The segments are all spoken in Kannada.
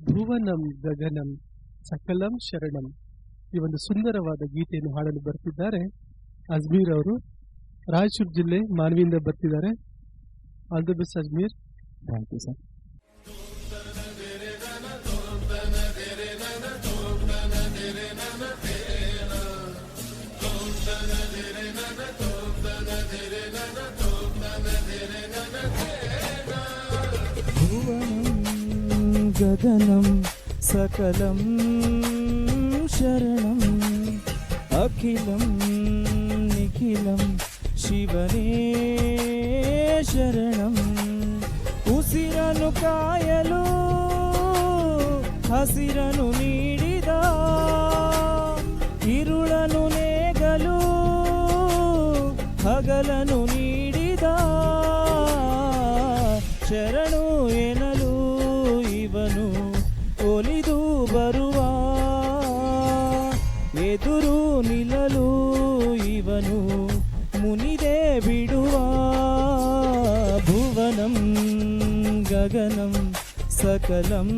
ಭುವನಂ ಗಗನಂ ಸಕಲಂ ಶರಣಂ ಈ ಒಂದು ಸುಂದರವಾದ ಗೀತೆಯನ್ನು ಹಾಡಲು ಬರ್ತಿದ್ದಾರೆ ಅಜ್ಮೀರ್ ಅವರು. ರಾಯಚೂರು ಜಿಲ್ಲೆ ಮಾನ್ವಿಯಿಂದ ಬರ್ತಿದ್ದಾರೆ. All the best Ajmer. Thank you sir. ಭುವನಂ ಗಗನಂ ಸಕಲಂ ಶರಣಂ ಅಖಿಲಂ ನಿಖಿಲಂ ಶಿವನೇ ಶರಣಂ. ಉಸಿರನು ಕಾಯಲು ಹಸಿರನು ನೀಡಿದ, ಇರುಳನು ನೇಗಲು ಹಗಲನು ನೀಡಿದ, ಶರಣು ಎನಲು ಇವನು ಒಲಿದು ಬರುವ, ಎದುರು ನಿಲ್ಲಲು ಇವನು ಮುನಿದೆ ಬಿಡುವ. ಭುವನಂ ಗಗನಂ ಸಕಲಂ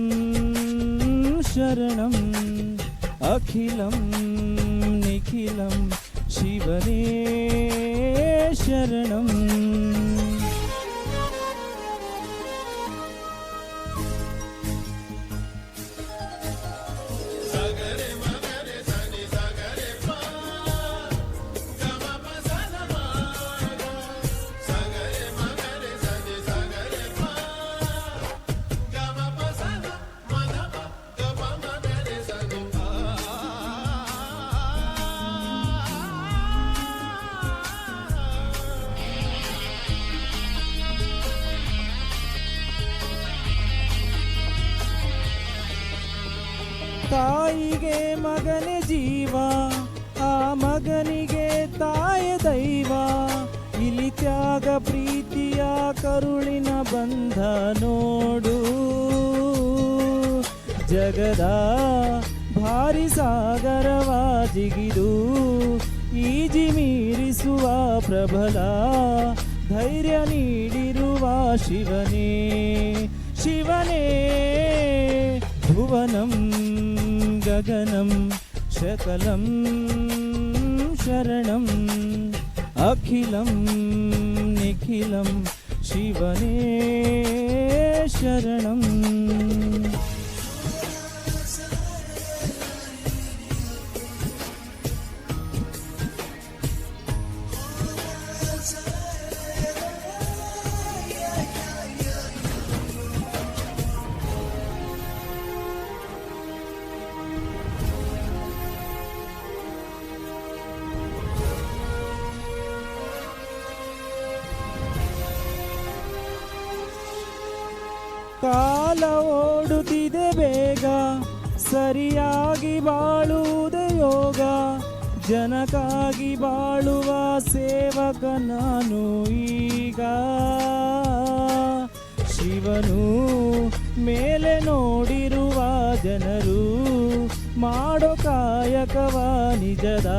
ಶರಣಂ ಅಖಿಲಂ ನಿಖಿಲಂ ಶಿವನೇ ಶರಣಂ. ತಾಯಿಗೆ ಮಗನೇ ಜೀವ, ಆ ಮಗನಿಗೆ ತಾಯ ದೈವ, ಇಲ್ಲಿ ತ್ಯಾಗ ಪ್ರೀತಿಯ ಕರುಳಿನ ಬಂಧ ನೋಡು. ಜಗದ ಭಾರಿ ಸಾಗರವ ಜಿಗಿದು ಈಜಿ ಮೀರಿಸುವ ಪ್ರಬಲ ಧೈರ್ಯ ನೀಡಿರುವ ಶಿವನೇ ಶಿವನೇ. ಭುವನಂ ಗಗನಂ ಶಕಲಂ ಶರಣಂ ಅಖಿಲಂ ನಿಖಿಲಂ ಶಿವನೇ ಶರಣಂ. ಕಾಲ ಓಡುತ್ತಿದೆ ಬೇಗ, ಸರಿಯಾಗಿ ಬಾಳುವುದೇ ಯೋಗ, ಜನಕ್ಕಾಗಿ ಬಾಳುವ ಸೇವಕ ನಾನು ಈಗ. ಶಿವನು ಮೇಲೆ ನೋಡಿರುವ ಜನರು ಮಾಡೋ ಕಾಯಕವ ನಿಜದ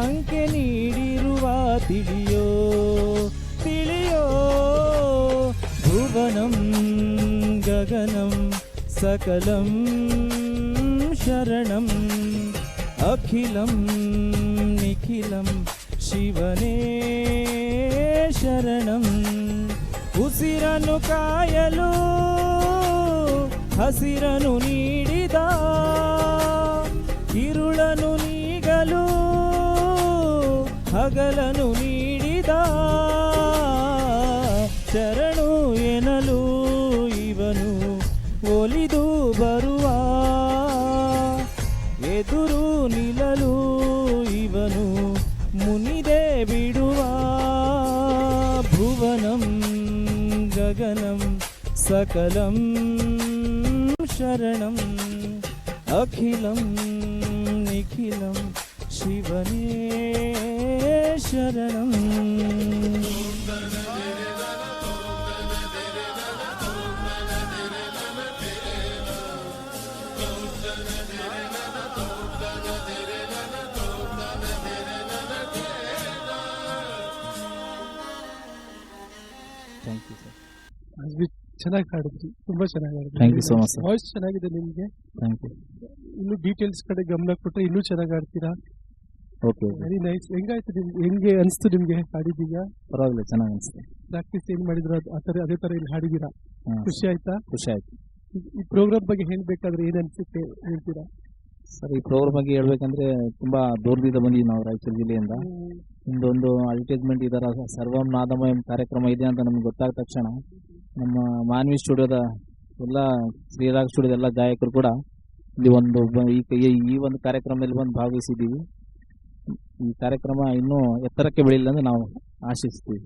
ಅಂಕೆ ನೀಡಿರುವ ತಿಳಿಯೋ ತಿಳಿಯೋ. ಭುವನಂ ಗಗನಂ ಸಕಲಂ ಶರಣಂ ಅಖಿಲಂ ನಿಖಿಲಂ ಶಿವನೇ ಶರಣಂ. ಉಸಿರನು ಕಾಯಲು ಹಸಿರನು ನೀಡಿದ, ಇರುಳನು ನೀಗಲು ಹಗಲನು ನೀಡಿದ, ಶರಣು ಎನಲು ಇವನು ಒಲಿದು ಬರುವ, ಎದುರು ನಿಲ್ಲಲು ಇವನು ಮುನಿದೆ ಬಿಡುವ. ಭುವನಂ ಗಗನಂ ಸಕಲಂ ಶರಣಂ ಅಖಿಲಂ ನಿಖಿಲಂ ಶಿವನೇ ಶರಣಂ. Thank you sir. ಚೆನ್ನಾಗಿ ಹಾಡಿದ್ರಿ, ತುಂಬಾ ಚೆನ್ನಾಗಿ Thank you so much, sir. Voice ಚೆನ್ನಾಗಿದೆ ನಿಮ್ಗೆ. Thank you. ಇನ್ನು ಡೀಟೇಲ್ಸ್ ಕಡೆ ಗಮನ ಕೊಟ್ಟರೆ ಇನ್ನೂ ಚೆನ್ನಾಗಿ ಹಾಡ್ತೀರಾ. Okay, very nice. ಹೆಂಗಾಯ್ತು ನಿಮ್ಗೆ, ಹೆಂಗೆ ಅನಿಸ್ತು ನಿಮ್ಗೆ ಹಾಡಿದೀಗ? ಪರವಾಗಿಲ್ಲ, ಚೆನ್ನಾಗಿ ಅನಿಸ್ತು. ಪ್ರಾಕ್ಟೀಸ್ ಏನ್ ಮಾಡಿದ್ರು ಅದೇ ತರ ಇಲ್ಲಿ ಹಾಡಿದೀರಾ? ಖುಷಿ ಆಯ್ತಾ? ಖುಷಿ ಆಯ್ತು. ಈ ಪ್ರೋಗ್ರಾಮ್ ಬಗ್ಗೆ ಹೇಳ್ಬೇಕಾದ್ರೆ ಏನ್ ಅನ್ಸುತ್ತೆ ಹೇಳ್ತೀರಾ? ಸರ್, ಈ ಪ್ರೋಗ್ರಾಮ್ ಬಗ್ಗೆ ಹೇಳ್ಬೇಕಂದ್ರೆ ತುಂಬಾ ದೂರದಿಂದ ಬಂದಿದ್ದೀವಿ ನಾವು ರಾಯಚೂರು ಜಿಲ್ಲೆಯಿಂದ. ನಿಮ್ದೊಂದು ಅಡ್ವರ್ಟೈಸ್ಮೆಂಟ್ ಈ ತರ ಸರ್ವಂ ನಾದಮಯಂ ಕಾರ್ಯಕ್ರಮ ಇದೆ ಅಂತ ನಮ್ಗೆ ಗೊತ್ತಾದ ತಕ್ಷಣ ನಮ್ಮ ಮಾನ್ವಿ ಸ್ಟುಡಿಯೋದ ಎಲ್ಲ ಶ್ರೀರಾಗ್ ಸ್ಟುಡಿಯೋದ ಎಲ್ಲ ಗಾಯಕರು ಕೂಡ ಇಲ್ಲಿ ಈ ಒಂದು ಕಾರ್ಯಕ್ರಮದಲ್ಲಿ ಬಂದು ಭಾಗವಹಿಸಿದ್ದೀವಿ. ಈ ಕಾರ್ಯಕ್ರಮ ಇನ್ನೂ ಎತ್ತರಕ್ಕೆ ಬೆಳೆಯಲಿಲ್ಲ ಅಂತ ನಾವು ಆಶಿಸ್ತೀವಿ.